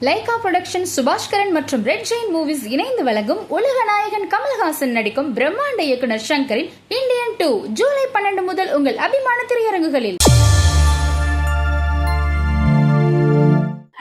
Lyca production Subaskaran மற்றும் red Jain movies இணைந்து வழங்கும் உலக நாயகன் கமல்ஹாசன் நடிக்கும் பிரம்மாண்ட இயக்குனர் ஷங்கரின் இந்தியன் 2 ஜூலை 12 முதல் உங்கள் அபிமான திரையரங்குகளில்.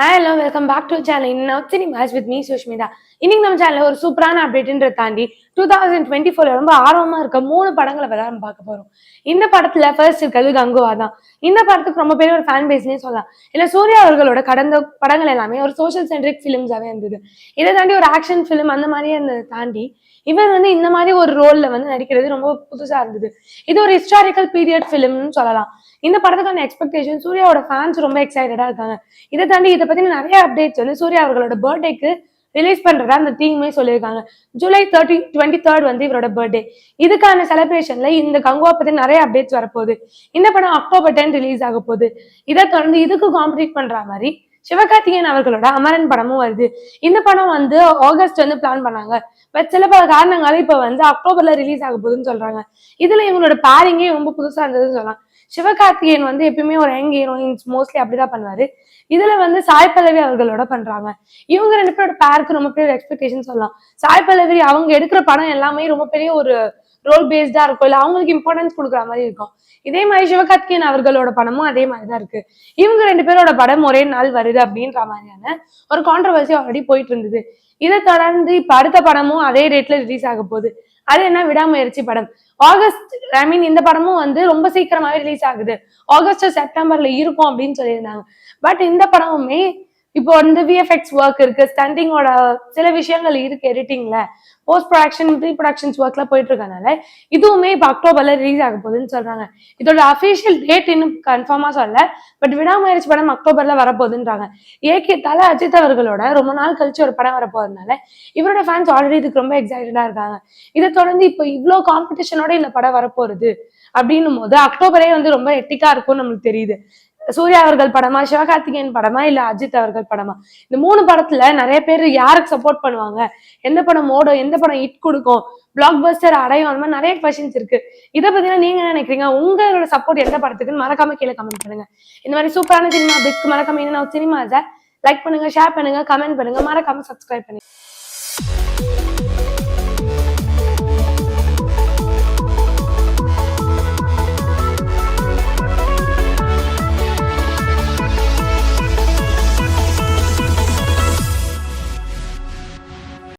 Hello, welcome back to channel. இன்னும் சினிமாஸ் வித் மீ சுஷ்மிதா. இன்னைக்கு நம்ம சேனல்ல ஒரு சூப்பரான அப்டேட்ன்ற தாண்டி 2024 ரொம்ப ஆர்வமா இருக்க 3 படங்களை பத்தி நம்ம பார்க்க போறோம். இந்த படத்துல ஃபர்ஸ்ட் இருக்கிறது கங்குவா தான். இந்த படத்துக்கு ரொம்ப பெரிய ஒரு ஃபேன் பேஸ்னே சொல்லலாம். இல்ல சூர்யா அவர்களோட கடந்த படங்கள் எல்லாமே ஒரு சோஷியல் சென்ட்ரிக் ஃபிலிம்ஸாவே இருந்தது. இதை தாண்டி ஒரு ஆக்ஷன் ஃபிலிம் அந்த மாதிரியே இருந்ததை தாண்டி இவர் இந்த மாதிரி ஒரு ரோல்ல நடிக்கிறது ரொம்ப புதுசா இருந்தது. இது ஒரு ஹிஸ்டாரிக்கல் பீரியட் ஃபிலிம்னு சொல்லலாம். இந்த படத்துக்கான எக்ஸ்பெக்டேஷன் சூர்யாவோட ஃபேன்ஸ் ரொம்ப எக்ஸைட்டடா இருக்காங்க. இதை தாண்டி இதை பத்தின நிறைய அப்டேட்ஸ் சூர்யா அவர்களோட பர்த்டேக்கு ரிலீஸ் பண்றதா அந்த டீமே சொல்லியிருக்காங்க. ஜூலை 23 இவரோட பர்த்டே. இதுக்கான செலிப்ரேஷன்ல இந்த கங்குவா பத்தி நிறைய அப்டேட்ஸ் வரப்போகுது. இந்த படம் அக்டோபர் 10 ரிலீஸ் ஆக போகுது. இதை தொடர்ந்து இதுக்கு காம்படிட் பண்ற மாதிரி சிவகார்த்திகேயன் அவர்களோட அமரன் படமும் வருது. இந்த படம் ஆகஸ்ட் பிளான் பண்ணாங்க. பட் சில பல காரணங்களால இப்ப அக்டோபர்ல ரிலீஸ் ஆக போகுதுன்னு சொல்றாங்க. இதுல இவங்களோட பேரிங்கே ரொம்ப புதுசா இருந்ததுன்னு சொல்லலாம். சிவகார்த்திகேயன் எப்பயுமே ஒரு யங் ஹீரோயின்ஸ் மோஸ்ட்லி அப்படிதான் பண்ணுவாரு. இதுல சாய் பல்லவி அவர்களோட பண்றாங்க. இவங்க 2 பேரோட பேருக்கு ரொம்ப பெரிய எக்ஸ்பெக்டேஷன் சொல்லலாம். சாய் பல்லவி அவங்க எடுக்கிற படம் எல்லாமே ரொம்ப பெரிய ஒரு ரோல் பேஸ்டா இருக்கும், இல்ல அவங்களுக்கு இம்பார்ட்டன்ஸ் கொடுக்குற மாதிரி இருக்கும். இதே மாதிரி சிவகார்த்திகேயன் அவர்களோட படமும் அதே மாதிரிதான் இருக்கு. இவங்க 2 பேரோட படம் ஒரே நாள் வருது அப்படின்ற மாதிரியான ஒரு கான்ட்ரவர்சி ஆல்ரெடி போயிட்டு இருந்தது. இதை தொடர்ந்து இப்ப அடுத்த படமும் அதே டேட்ல ரிலீஸ் ஆக போகுது. அது என்ன, விடாமுயற்சி படம். ஆகஸ்ட் இந்த படமும் ரொம்ப சீக்கிரமாவே ரிலீஸ் ஆகுது. ஆகஸ்ட் செப்டம்பர்ல இருக்கும் அப்படின்னு சொல்லியிருந்தாங்க. பட் இந்த படமுமே இப்போ விஎஃப்எக்ஸ் ஒர்க் இருக்கு, ஸ்டண்டிங்கோட சில விஷயங்கள் இருக்கு, எடிட்டிங்ல போஸ்ட் ப்ரொடக்ஷன் ப்ரீ ப்ரொடக்ஷன்ஸ் ஒர்க்ல போயிட்டு இருக்கனால இதுவுமே இப்போ அக்டோபர்ல ரிலீஸ் ஆக போகுதுன்னு சொல்றாங்க. இதோட அபிஷியல் டேட் இன்னும் கன்ஃபார்மா சொல்ல, பட் விடாமுயற்சி படம் அக்டோபர்ல வரப்போகுதுன்றாங்க. தல அஜித் அவர்களோட ரொம்ப நாள் கழிச்சு ஒரு படம் வரப்போறதுனால இவரோட ஃபேன்ஸ் ஆல்ரெடி இதுக்கு ரொம்ப எக்ஸைட்டடா இருக்காங்க. இதை தொடர்ந்து இப்போ இவ்வளோ காம்படிஷனோட இந்த படம் வரப்போறது அப்படின்னும் போது அக்டோபரே ரொம்ப எட்டிக்கா இருக்கும்னு நம்மளுக்கு தெரியுது. சூர்யா அவர்கள் படமா, சிவகார்த்திகேயன் படமா, இல்ல அஜித் அவர்கள் படமா? இந்த 3 படத்துல நிறைய பேர் யாருக்கு சப்போர்ட் பண்ணுவாங்க, எந்த படம் ஓடும், எந்த படம் ஹிட் கொடுக்கும், பிளாக் பஸ்டர் அடையும், அந்த மாதிரி நிறைய கொஸ்டின்ஸ் இருக்கு. இதை பத்தினா நீங்க என்ன நினைக்கிறீங்க? உங்களோட சப்போர்ட் எந்த படத்துக்குன்னு மறக்காம கீழே கமெண்ட் பண்ணுங்க. இந்த மாதிரி சூப்பரான சினிமா அப்டேட்ஸ்க்கு மறக்காம சினிமாஸை லைக் பண்ணுங்க, ஷேர் பண்ணுங்க, கமெண்ட் பண்ணுங்க, மறக்காம சப்ஸ்கிரைப் பண்ணுங்க.